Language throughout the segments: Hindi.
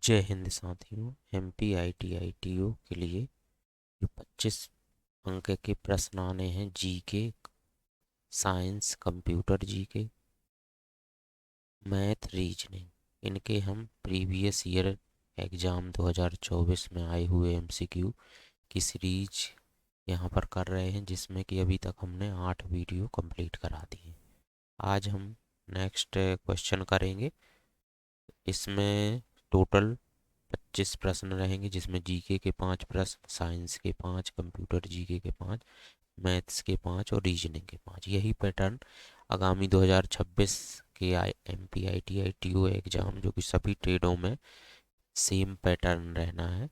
जय हिंद साथियों। MPITITO के लिए जो 25 अंक के प्रश्न आने हैं, GK, science, computer GK, math, reasoning, इनके हम प्रीवियस ईयर एग्ज़ाम 2024 में आए हुए MCQ की सीरीज यहाँ पर कर रहे हैं, जिसमें कि अभी तक हमने 8 वीडियो कंप्लीट करा दी है। आज हम नेक्स्ट क्वेश्चन करेंगे। इसमें टोटल 25 प्रश्न रहेंगे, जिसमें जीके के 5 प्रश्न, साइंस के 5, कंप्यूटर जीके के 5, मैथ्स के 5 और रीजनिंग के 5। यही पैटर्न आगामी 2026 के MPITITO एग्ज़ाम, जो कि सभी ट्रेडों में सेम पैटर्न रहना है,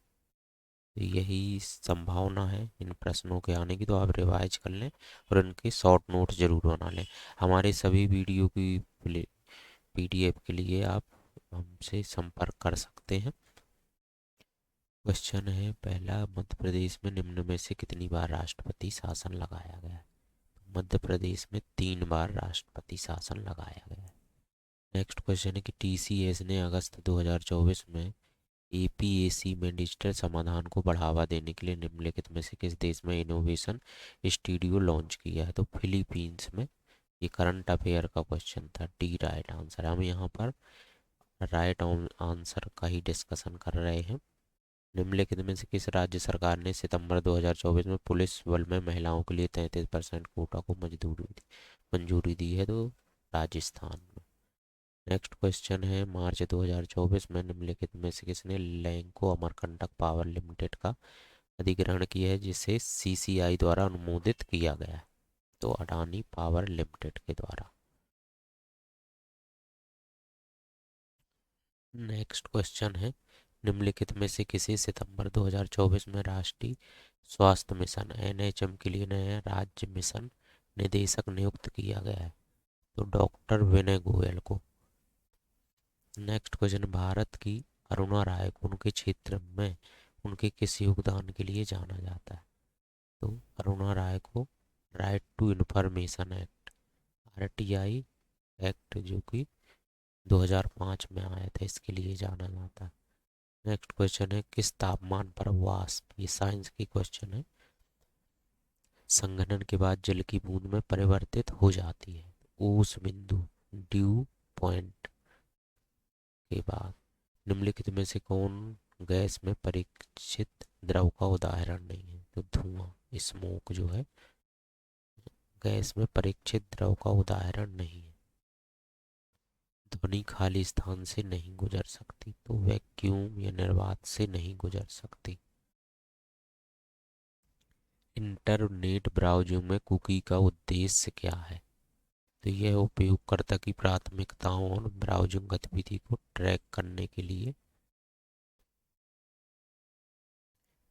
यही संभावना है इन प्रश्नों के आने की। तो आप रिवाइज कर लें और इनके शॉर्ट नोट्स ज़रूर बना लें। हमारे सभी वीडियो की PDF के लिए आप हमसे संपर्क कर सकते हैं। क्वेश्चन है पहला, मध्य प्रदेश में निम्न में से कितनी बार राष्ट्रपति शासन लगाया गया है? मध्य प्रदेश में 3 बार राष्ट्रपति शासन लगाया गया है। नेक्स्ट क्वेश्चन है कि TCS ने अगस्त 2024 में APAC में डिजिटल समाधान को बढ़ावा देने के लिए निम्नलिखित में से किस देश में इनोवेशन स्टूडियो लॉन्च किया है? तो फिलीपींस में। ये करंट अफेयर का क्वेश्चन था, डी राइट आंसर। हम यहाँ पर राइट आंसर का ही डिस्कशन कर रहे हैं। निम्नलिखित में से किस राज्य सरकार ने सितंबर 2024 में पुलिस बल में महिलाओं के लिए 33% कोटा को मंजूरी दी है? तो राजस्थान में। नेक्स्ट क्वेश्चन है, मार्च 2024 में निम्नलिखित में से किसने लैंको अमरकंटक पावर लिमिटेड का अधिग्रहण किया है, जिसे CCI द्वारा अनुमोदित किया गया है? तो अडानी पावर लिमिटेड के द्वारा। नेक्स्ट क्वेश्चन है, निम्नलिखित में से किसी सितंबर 2024 में राष्ट्रीय स्वास्थ्य मिशन NHM के लिए नया राज्य मिशन निदेशक नियुक्त किया गया है? तो डॉक्टर विनय गोयल को। नेक्स्ट क्वेश्चन, भारत की अरुणा राय को उनके क्षेत्र में उनके किस योगदान के लिए जाना जाता है? तो अरुणा राय को right to information act, RTI act, जो कि 2005 में आया था, इसके लिए जाना जाता है। नेक्स्ट क्वेश्चन है, किस तापमान पर वाष्प, ये साइंस की क्वेश्चन है, संघनन के बाद जल की बूंद में परिवर्तित हो जाती है? ओस बिंदु, ड्यू पॉइंट के बाद। निम्नलिखित में से कौन गैस में परीक्षित द्रव का उदाहरण नहीं है? तो धुआं, स्मोक जो है, गैस में परीक्षित द्रव का उदाहरण नहीं है। ध्वनि खाली स्थान से नहीं गुजर सकती, तो वैक्यूम या निर्वात से नहीं गुजर सकती। इंटरनेट ब्राउजिंग में कुकी का उद्देश्य क्या है? तो यह उपयोगकर्ता की प्राथमिकताओं और ब्राउजिंग गतिविधि को ट्रैक करने के लिए।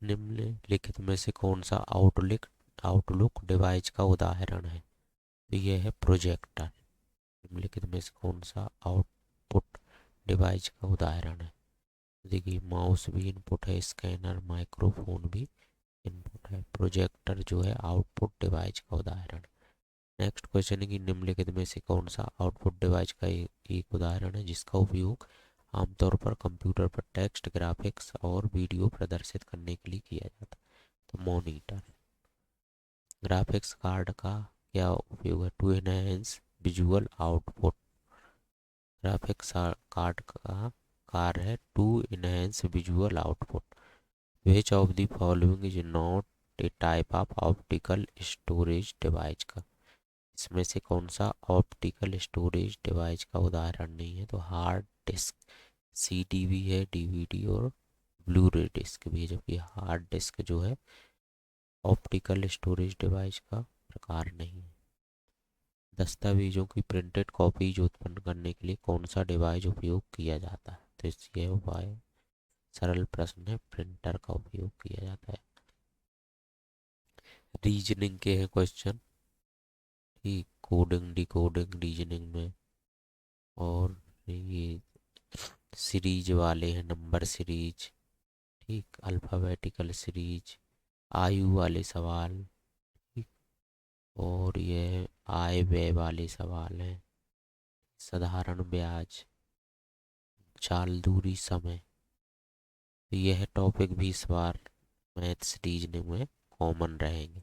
निम्नलिखित में से कौन सा आउटलुक डिवाइस का उदाहरण है? तो यह है प्रोजेक्टर। निम्नलिखित में से कौन सा आउटपुट डिवाइस का उदाहरण है? देखिए, माउस भी इनपुट है, स्कैनर, माइक्रोफोन भी इनपुट है। प्रोजेक्टर जो है आउटपुट डिवाइस का उदाहरण। नेक्स्ट क्वेश्चन है कि निम्नलिखित में से कौन सा आउटपुट डिवाइस का एक उदाहरण है जिसका उपयोग आमतौर पर कंप्यूटर पर टेक्स्ट, ग्राफिक्स और वीडियो प्रदर्शित करने के लिए किया जाता है? तो मॉनिटर। ग्राफिक्स कार्ड का क्या उपयोग है? To enhance visual output. Graphics card का कार्य है to enhance visual output. Which of the following is not a type of optical storage device का? इसमें से कौन सा ऑप्टिकल स्टोरेज डिवाइस का उदाहरण नहीं है? तो हार्ड डिस्क, CD भी है, DVD और ब्लू रे डिस्क भी है, जबकि हार्ड डिस्क जो है ऑप्टिकल स्टोरेज डिवाइस का प्रकार नहीं है। दस्तावेजों की प्रिंटेड कॉपीज उत्पन्न करने के लिए कौन सा डिवाइस उपयोग किया जाता है? तो इसके उपाय सरल प्रश्न है, प्रिंटर का उपयोग किया जाता है। रीजनिंग के हैं क्वेश्चन, ठीक, कोडिंग, डिकोडिंग, रीजनिंग में। और ये सीरीज वाले हैं, नंबर सीरीज, ठीक, अल्फ़ाबेटिकल सीरीज, आयु वाले सवाल, ठीक, और ये आय व्यय वाले सवाल हैं, साधारण ब्याज, चाल, दूरी, समय। तो यह टॉपिक भी इस बार मैथ्स रीजनिंग में कॉमन रहेंगे।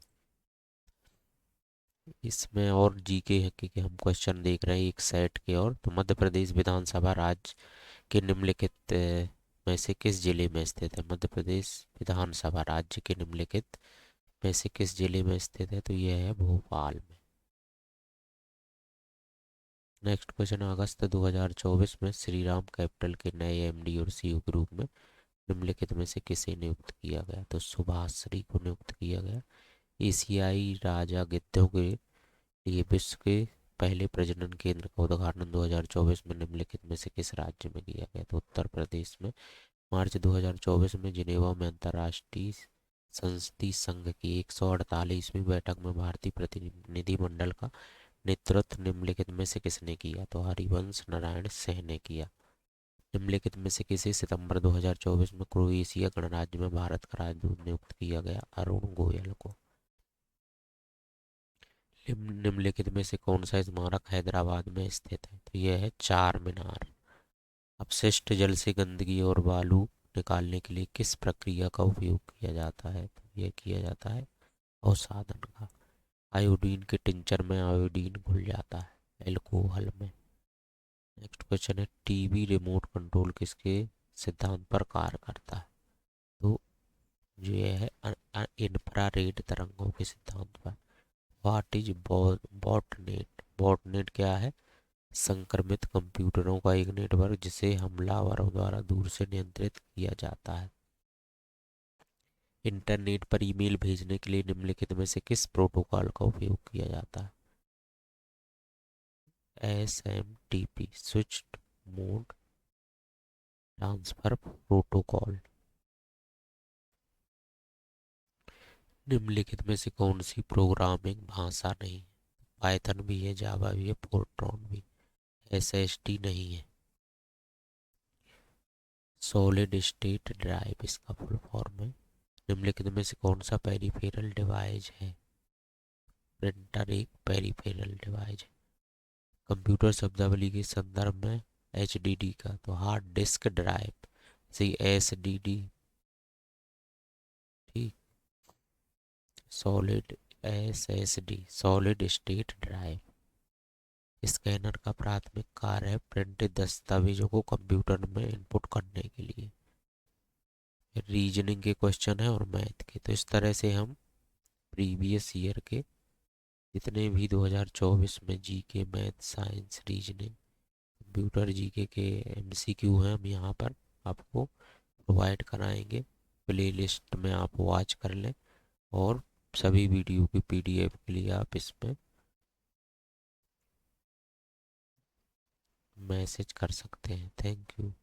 इसमें और जीके है कि हम क्वेश्चन देख रहे हैं एक सेट के। और तो मध्य प्रदेश विधानसभा राज्य के निम्नलिखित में से किस जिले में स्थित है? मध्य प्रदेश विधानसभा राज्य के निम्नलिखित में से किस जिले में स्थित है? तो यह है भोपाल में। नेक्स्ट क्वेश्चन, अगस्त 2024 में श्रीराम कैपिटल के नए एमडी और सीईओ के रूप में निम्नलिखित में से किसे नियुक्त किया गया? तो सुभाष श्री को नियुक्त किया गया। एशियाई राजा गिद्धों के लिए विश्व के पहले प्रजनन केंद्र का उद्घाटन 2024 में निम्नलिखित में से किस राज्य में किया गया? तो उत्तर प्रदेश में। मार्च 2024 में जिनेवा में अंतर्राष्ट्रीय संसदीय संघ की 148वीं बैठक में भारतीय प्रतिनिधिमंडल का नेतृत्व निम्नलिखित में से किसने किया? तो हरिवंश नारायण सिंह ने किया। निम्नलिखित में से किसे सितंबर 2024 में क्रोएशिया गणराज्य में भारत का राजदूत नियुक्त किया गया? अरुण गोयल को। निम्नलिखित में से कौन सा स्मारक हैदराबाद में स्थित है? तो यह है चार मीनार। अपशिष्ट जल से गंदगी और बालू निकालने के लिए किस प्रक्रिया का उपयोग किया जाता है? तो यह किया जाता है अवसादन का। आयोडीन के टिंचर में आयोडीन घुल जाता है एल्कोहल में। नेक्स्ट क्वेश्चन है, टीवी रिमोट कंट्रोल किसके सिद्धांत पर कार्य करता है? तो जो ये है इंफ्रारेड तरंगों के सिद्धांत पर। What is botnet? बॉटनेट क्या है? संक्रमित कंप्यूटरों का एक नेटवर्क जिसे हमलावरों द्वारा दूर से नियंत्रित किया जाता है। इंटरनेट पर ईमेल भेजने के लिए निम्नलिखित में से किस प्रोटोकॉल का उपयोग किया जाता है? SMTP, switched mode transfer protocol. निम्नलिखित में से कौन सी प्रोग्रामिंग भाषा नहीं? पाइथन भी है, जावा भी है, फोर्ट्रॉन भी। SSD नहीं है। सॉलिड स्टेट ड्राइव इसका फुल फॉर्म है। निम्नलिखित में से कौन सा पेरिफेरल डिवाइस है? प्रिंटर एक पेरिफेरल डिवाइस है। कंप्यूटर शब्दावली के संदर्भ में HDD का तो हार्ड डिस्क ड्राइव, SSD। ठीक। Solid SSD, solid state drive. Scanner का प्राथमिक कार्य है प्रिंटेड दस्तावेजों को कंप्यूटर में इनपुट करने के लिए। रीजनिंग के क्वेश्चन है और मैथ के। तो इस तरह से हम प्रीवियस ईयर के जितने भी 2024 में GK, math, science, reasoning, computer GK के MCQ हैं, हम यहाँ पर आपको प्रोवाइड कराएंगे। प्लेलिस्ट में आप वॉच कर लें और सभी वीडियो की PDF के लिए आप इसमें मैसेज कर सकते हैं। Thank you.